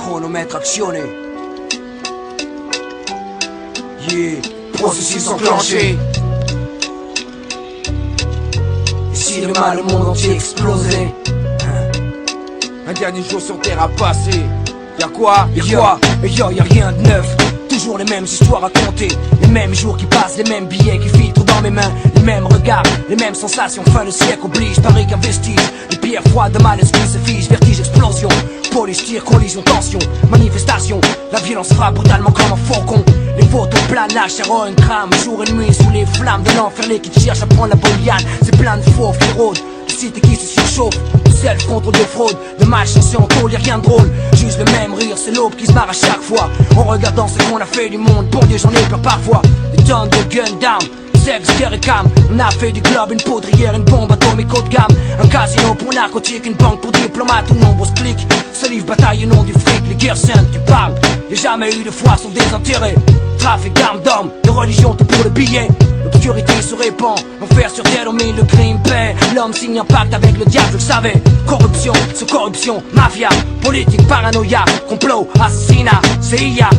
chronomètre actionné. Yeah, processus enclenché. Et si demain le monde entier explosait, un dernier jour sur terre à passer. Y'a quoi? Y'a rien de neuf. Toujours les mêmes histoires racontées, les mêmes jours qui passent, les mêmes billets qui filtrent dans mes mains, les mêmes regards, les mêmes sensations. Fin de siècle oblige, Paris qu'un vestige. Les pierres froides de mal esprit se figent, vertige, explosion. Police, tir, collision, tension, manifestation. La violence frappe brutalement comme un faucon. Les photos planage, héroïne crame, jour et nuit sous les flammes de l'enfer. Les qui cherchent à prendre la bonne liane, c'est plein de fauves qui rôdent. De cité qui se surchauffe, de self contre des fraudes, de malchanceux en tôle, y'a rien de drôle. Juste le même rire, c'est l'aube qui se marre à chaque fois. En regardant ce qu'on a fait du monde, bon Dieu j'en ai peur parfois. Des tonnes de gun down, sexe, guerre et cam. On a fait du globe, une poudrière, une bombe atomique haut de gamme. Un casino pour narcotique, une banque pour diplomates ou nombreuses clics. Se livre bataille au nom du fric, les guerres saintes tu parles. Y'a jamais eu de foi sans désintérêt. Trafic d'armes d'hommes, de religion tout pour le billet. L'obscurité se répand, l'enfer sur terre domine le crime paix. L'homme signe un pacte avec le diable, je le savais. Corruption, sous corruption, mafia, politique, paranoïa, complot, assassinat, CIA,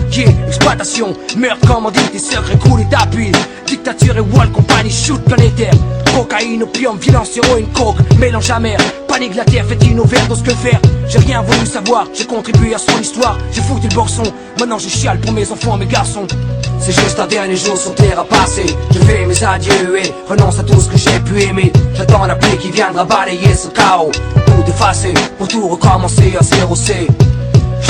exploitation, meurtre, commandite, secrets, coulis d'appui. Dictature et wall compagnie, shoot planétaire. Cocaïne, opium, violence, héroïne, coke, mélange amer. Panique, la terre, fait une overdose, que faire? J'ai rien voulu savoir, j'ai contribué à son histoire. J'ai foutu le boxon, maintenant je chiale pour mes enfants, mes garçons. C'est juste un dernier jour sur terre à passer. Je fais mes adieux et renonce à tout ce que j'ai pu aimer. J'attends la pluie qui viendra balayer ce chaos, tout effacer, pour tout recommencer à 0C.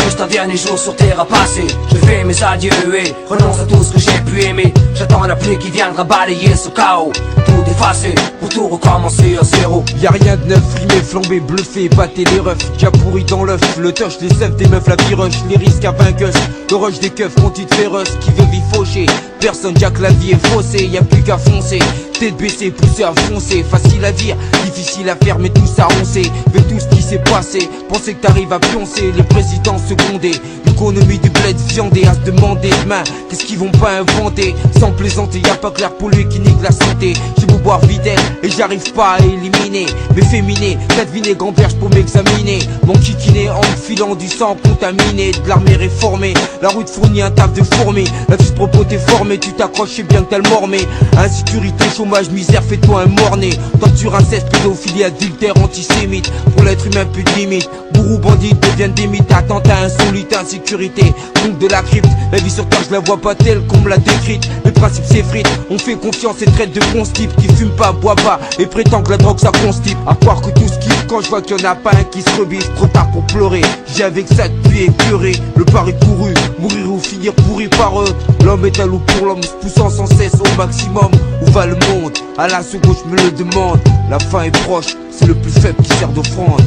Juste un dernier jour sur terre à passer. Je fais mes adieux et renonce à tout ce que j'ai pu aimer. J'attends la pluie qui viendra balayer ce chaos, tout effacer, pour tout recommencer à 0. Y'a rien de neuf, rimé, flambé, bluffé, batté les refs. Déjà pourri dans l'œuf, le touch, les seufs des meufs, la birush, les risques à vainqueuse. Le rush des keufs, conduite féroce, qui veut vie faucher. Personne, déjà que la vie est faussée, y'a plus qu'à foncer. Tête baissée, poussée à foncer, facile à dire, difficile à faire, mais tout ça on sait. Avec tout ce qui s'est passé, penser que t'arrives à pioncer. Les présidents secondés, l'économie du bled viandé, à se demander demain, qu'est-ce qu'ils vont pas inventer? Sans plaisanter, y'a pas clair pour lui qui nique la santé. J'ai beau boire Videl et j'arrive pas à éliminer mes féminés, 4 vinaigres en berge pour m'examiner. Mon kikiné en me filant du sang contaminé, de l'armée réformée. La route fournit un taf de fourmi, la fille propos t'es formé, tu t'accroches, c'est bien que t'as le mormé. Insécurité, chômage, misère, fais-toi un morné. Torture, inceste, pédophilie, adultère, antisémite. Pour l'être humain, plus de limite. Bourreaux, bandits deviennent des mythes. Attentat insolite, insécurité, donc de la crypte. La vie sur terre, je la vois pas telle qu'on me l'a décrite. Le principe s'effrite, on fait confiance et traite de bons types qui fument pas, boit pas et prétend que la drogue ça constipe. À croire que tout ce qui quand je vois qu'il y en a pas un qui se rebise, trop tard pour pleurer. J'ai avec ça depuis épuré, le pari couru, mourir ou finir pourri par eux. L'homme est un loup pour l'homme, se poussant sans cesse au maximum. Où va le monde? À la seconde je me le demande. La fin est proche, c'est le plus faible qui sert d'offrande.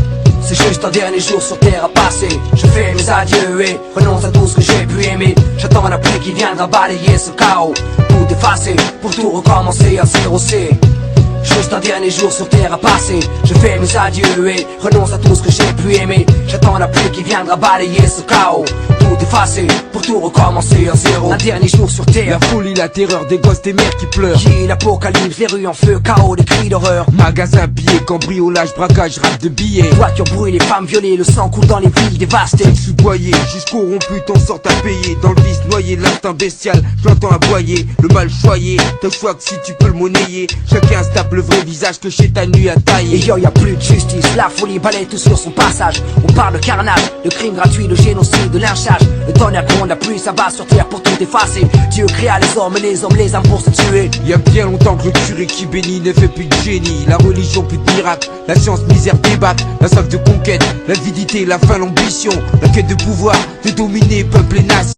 C'est juste un dernier jour sur terre à passer. Je fais mes adieux et renonce à tout ce que j'ai pu aimer. J'attends la pluie qui viendra balayer ce chaos, tout effacer, pour tout recommencer à 0C. Juste un dernier jour sur terre à passer. Je fais mes adieux et renonce à tout ce que j'ai pu aimer. J'attends la pluie qui viendra balayer ce chaos, tout effacer, pour tout recommencer à 0. Un dernier jour sur terre. La folie, la terreur des gosses, des mères qui pleurent. L'apocalypse, les rues en feu, chaos, des cris d'horreur. Magasin pillé, cambriolage, braquage, rap de billets. Voitures brûlées, femmes violées, le sang coule dans les villes dévastées. Soudoyé, jusqu'au rompu, t'en sort à payer. Dans le vice noyé, l'instinct bestial, j'entends aboyer. Le mal choyé, t'as le choix que si tu peux le monnayer. Chacun se tape le vrai visage que chez ta nuit à tailler. Et yo, y'a plus de justice, la folie balaye tout sur son passage. On parle de carnage, de crimes gratuits, de génocide, de lynchage. Le tonnerre gronde, la pluie s'abat sur terre pour tout effacer. Dieu créa les hommes et les hommes les âmes pour se tuer. Y'a bien longtemps que le curé qui bénit ne fait plus de génie. La religion plus de miracle, la science misère débat. La soif de conquête, l'avidité, la faim, l'ambition. La quête de pouvoir, de dominer peuple et nation.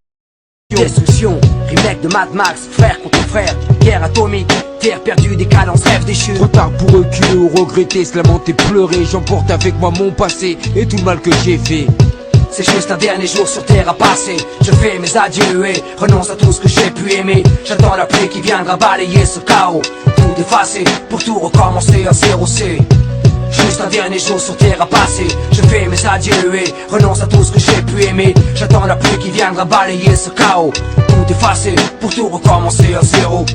Destruction, remake de Mad Max, frère contre frère, guerre atomique, terre perdue, décadence, rêve déchu. Trop tard pour reculer ou regretter, se lamenter, pleurer. J'emporte avec moi mon passé et tout le mal que j'ai fait. C'est juste un dernier jour sur terre à passer. Je fais mes adieux et renonce à tout ce que j'ai pu aimer. J'attends la pluie qui viendra balayer ce chaos, tout effacer, pour tout recommencer à 0C. Juste un dernier jour sur terre à passer. Je fais mes adieux et renonce à tout ce que j'ai pu aimer. J'attends la pluie qui viendra balayer ce chaos, tout effacer, pour tout recommencer à 0.